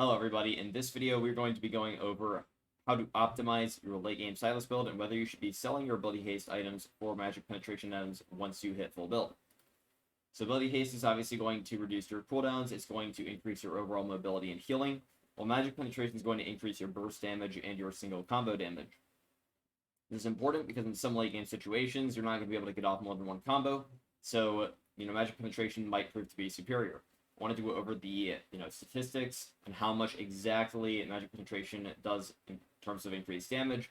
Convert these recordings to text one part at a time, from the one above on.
Hello everybody, in this video we're going to be going over how to optimize your late game Sylas build and whether you should be selling your ability haste items for magic penetration items once you hit full build. So ability haste is obviously going to reduce your cooldowns, it's going to increase your overall mobility and healing, while magic penetration is going to increase your burst damage and your single combo damage. This is important because in some late game situations you're not going to be able to get off more than one combo, so magic penetration might prove to be superior. Wanted to go over the statistics and how much exactly magic penetration does in terms of increased damage,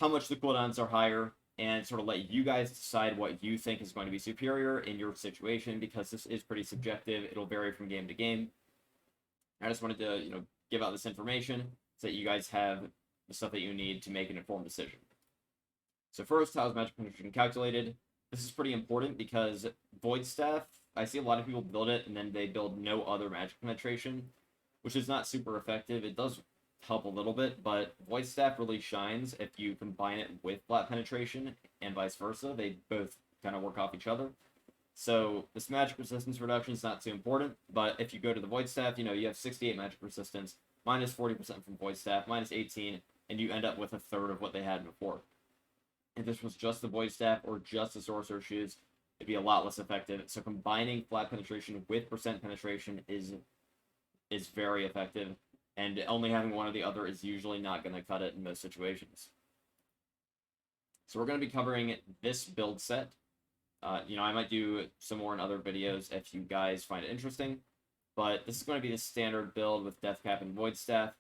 how much the cooldowns are higher, and sort of let you guys decide what you think is going to be superior in your situation, because this is pretty subjective. It'll vary from game to game. I just wanted to give out this information so that you guys have the stuff that you need to make an informed decision. So first, how is magic penetration calculated? This is pretty important because Void Staff, I see a lot of people build it and then they build no other magic penetration, which is not super effective. It does help a little bit, but Void Staff really shines if you combine it with flat penetration and vice versa. They both kind of work off each other. So this magic resistance reduction is not too important, but if you go to the Void Staff, you have 68 magic resistance, minus 40% from Void Staff, minus 18, and you end up with a third of what they had before. If this was just the Void Staff or just the Sorcerer Shoes, it'd be a lot less effective. So combining flat penetration with percent penetration is very effective, and only having one or the other is usually not going to cut it in most situations. So we're going to be covering this build set. I might do some more in other videos if you guys find it interesting, but this is going to be the standard build with Death Cap and Void Staff.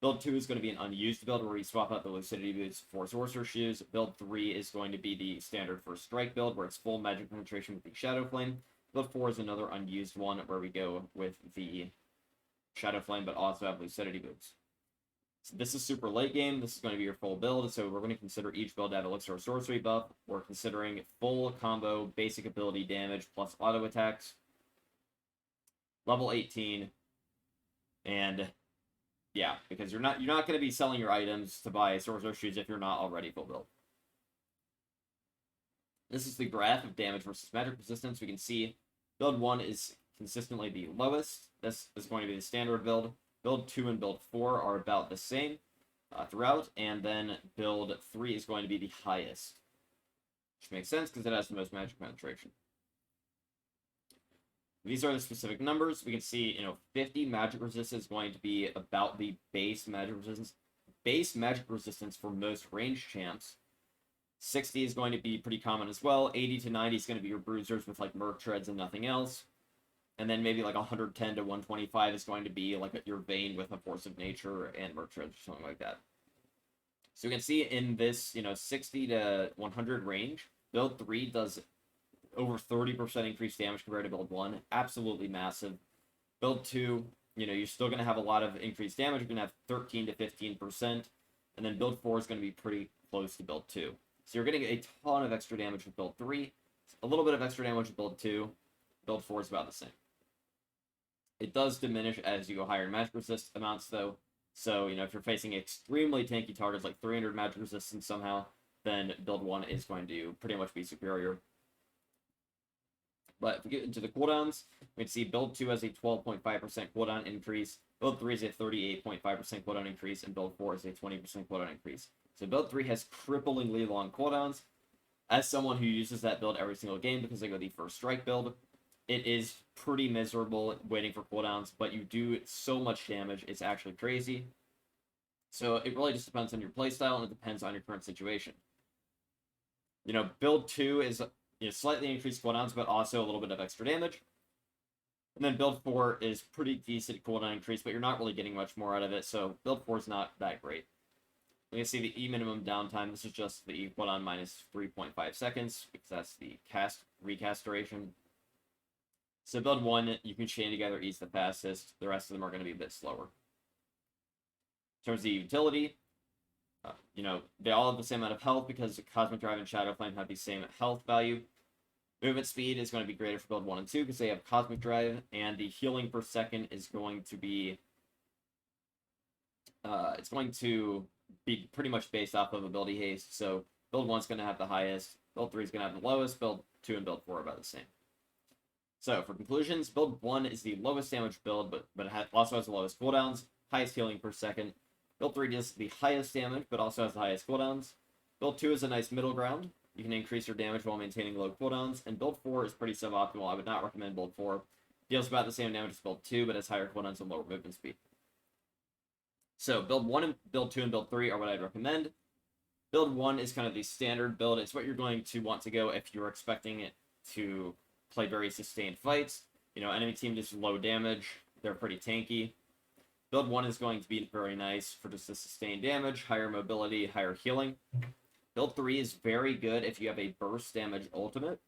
Build 2 is going to be an unused build where we swap out the Lucidity Boots for Sorcerer Shoes. Build 3 is going to be the standard first strike build where it's full magic penetration with the Shadow Flame. Build 4 is another unused one where we go with the Shadow Flame but also have Lucidity Boots. So this is super late game. This is going to be your full build, so we're going to consider each build to have Elixir or Sorcery buff. We're considering full combo basic ability damage plus auto attacks. Level 18. And yeah, because you're not going to be selling your items to buy Sorcerer Shoes if you're not already full build. This is the graph of damage versus magic resistance. We can see build 1 is consistently the lowest. This is going to be the standard build. Build 2 and build 4 are about the same throughout, and then build 3 is going to be the highest, which makes sense because it has the most magic penetration. These are the specific numbers. We can see, 50 magic resistance is going to be about the base magic resistance. Base magic resistance for most range champs. 60 is going to be pretty common as well. 80 to 90 is going to be your bruisers with like Merc Treads and nothing else. And then maybe like 110 to 125 is going to be like your Vayne with a Force of Nature and Merc Treads or something like that. So we can see in this, 60 to 100 range, build 3 does over 30% increased damage compared to build 1. Absolutely massive. Build 2, you're still going to have a lot of increased damage. You're going to have 13 to 15%. And then build 4 is going to be pretty close to build 2. So you're getting a ton of extra damage with build 3. A little bit of extra damage with build 2. Build 4 is about the same. It does diminish as you go higher in magic resist amounts, though. So, if you're facing extremely tanky targets like 300 magic resistance somehow, then build 1 is going to pretty much be superior. But if we get into the cooldowns, we can see build 2 has a 12.5% cooldown increase, build 3 is a 38.5% cooldown increase, and build 4 is a 20% cooldown increase. So build 3 has cripplingly long cooldowns. As someone who uses that build every single game because I go the first strike build, it is pretty miserable waiting for cooldowns, but you do so much damage, it's actually crazy. So it really just depends on your playstyle, and it depends on your current situation. Build 2 is slightly increased cooldowns, but also a little bit of extra damage. And then build 4 is pretty decent cooldown increase, but you're not really getting much more out of it, so build 4 is not that great. We can see the E minimum downtime. This is just the E cooldown minus 3.5 seconds, because that's the recast duration. So build 1, you can chain together E's the fastest. The rest of them are going to be a bit slower. In terms of the utility, they all have the same amount of health because Cosmic Drive and Shadow Flame have the same health value. Movement speed is going to be greater for build 1 and 2 because they have Cosmic Drive, and the healing per second is going to be it's going to be pretty much based off of ability haste. So build 1 is going to have the highest, build 3 is going to have the lowest, build 2 and build 4 are about the same. So for conclusions, build 1 is the lowest damage build, but it also has the lowest cooldowns, highest healing per second. Build 3 does the highest damage, but also has the highest cooldowns. Build 2 is a nice middle ground. You can increase your damage while maintaining low cooldowns. And build 4 is pretty suboptimal. I would not recommend build 4. Deals about the same damage as build 2, but has higher cooldowns and lower movement speed. So build 1 and build 2 and build 3 are what I'd recommend. Build 1 is kind of the standard build. It's what you're going to want to go if you're expecting it to play very sustained fights. You know, enemy team just low damage. They're pretty tanky. Build 1 is going to be very nice for just the sustained damage, higher mobility, higher healing. Build 3 is very good if you have a burst damage ultimate,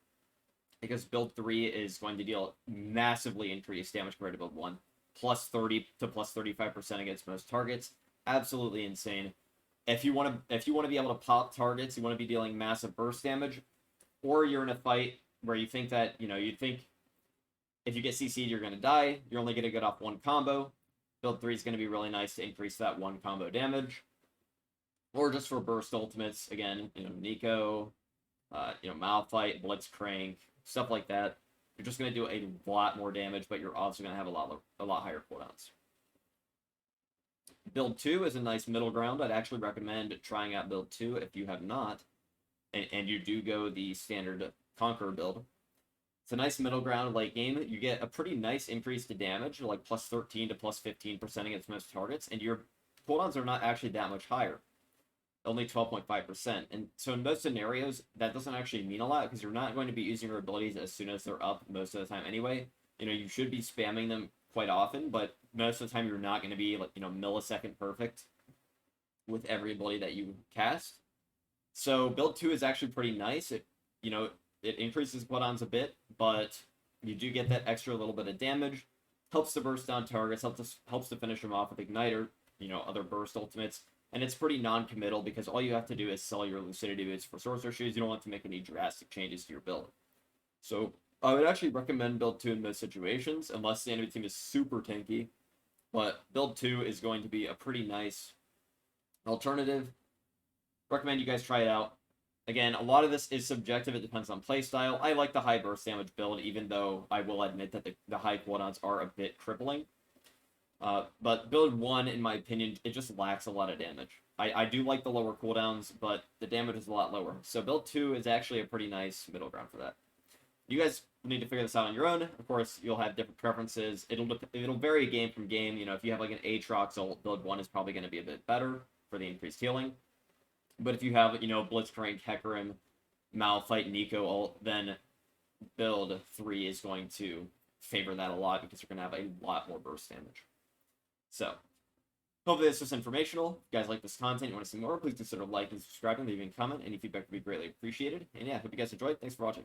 because build 3 is going to deal massively increased damage compared to build 1. Plus 30 to plus 35% against most targets. Absolutely insane. If you want to be able to pop targets, you want to be dealing massive burst damage, or you're in a fight where you think that, you'd think if you get CC'd, you're going to die. You're only going to get off one combo. Build 3 is going to be really nice to increase that one combo damage. Or just for burst ultimates, again, Nico, Malphite, Blitzcrank, stuff like that. You're just going to do a lot more damage, but you're also going to have a lot higher cooldowns. Build 2 is a nice middle ground. I'd actually recommend trying out build 2 if you have not, and you do go the standard Conqueror build. It's a nice middle ground late game. You get a pretty nice increase to damage, like plus 13 to plus 15% against most targets, and your cooldowns are not actually that much higher. Only 12.5%. And so in most scenarios, that doesn't actually mean a lot, because you're not going to be using your abilities as soon as they're up most of the time anyway. You should be spamming them quite often, but most of the time you're not going to be, millisecond perfect with every ability that you cast. So build 2 is actually pretty nice. It increases cooldowns a bit, but you do get that extra little bit of damage. Helps to burst down targets, helps to finish them off with Igniter, other burst ultimates. And it's pretty non-committal, because all you have to do is sell your Lucidity boots for Sorcerer Shoes. You don't want to make any drastic changes to your build. So I would actually recommend build 2 in most situations, unless the enemy team is super tanky. But build 2 is going to be a pretty nice alternative. Recommend you guys try it out. Again, a lot of this is subjective. It depends on playstyle. I like the high burst damage build, even though I will admit that the high cooldowns are a bit crippling. But build 1, in my opinion, it just lacks a lot of damage. I do like the lower cooldowns, but the damage is a lot lower. So build 2 is actually a pretty nice middle ground for that. You guys need to figure this out on your own. Of course, you'll have different preferences. It'll vary game from game. If you have like an Aatrox ult, build 1 is probably going to be a bit better for the increased healing. But if you have, Blitzcrank, Hecarim, Malphite, Nico ult, then build 3 is going to favor that a lot, because you're going to have a lot more burst damage. So, hopefully this was informational. If you guys like this content, you want to see more, please consider liking, subscribing, leaving a comment. Any feedback would be greatly appreciated. And yeah, hope you guys enjoyed. Thanks for watching.